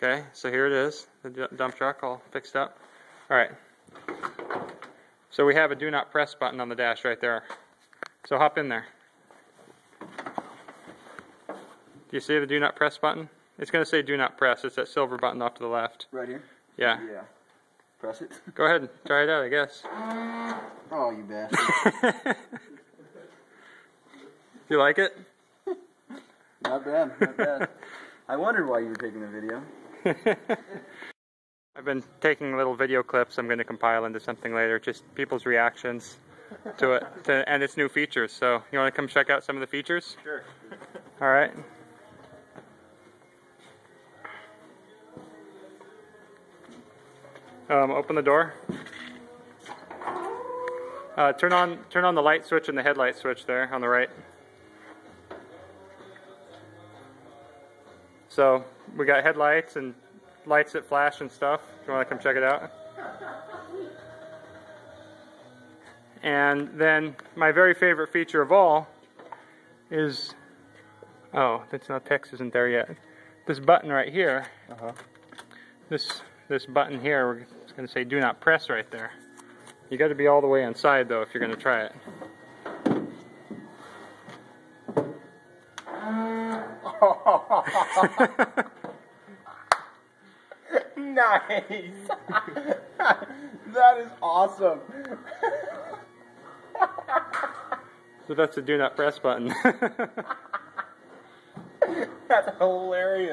Okay, so here it is, the dump truck all fixed up. Alright, so we have a do not press button on the dash right there. So hop in there. Do you see the do not press button? It's going to say do not press. It's that silver button off to the left. Right here? Yeah. Yeah. Press it. Go ahead and try it out, I guess. Oh, you bastard. You like it? Not bad, not bad. I wondered why you were taking the video. I've been taking little video clips I'm going to compile into something later, just people's reactions to it, and its new features. So, you want to come check out some of the features? Sure. Alright. Open the door. Turn on the light switch and the headlight switch there on the right. So we got headlights and lights that flash and stuff. If you want to come check it out. And then my very favorite feature of all is, oh, that's not, text isn't there yet. This button right here. This button here, we're going to say do not press right there. You got to be all the way inside though if you're going to try it. Nice. That is awesome. So that's the do not press button. That's hilarious.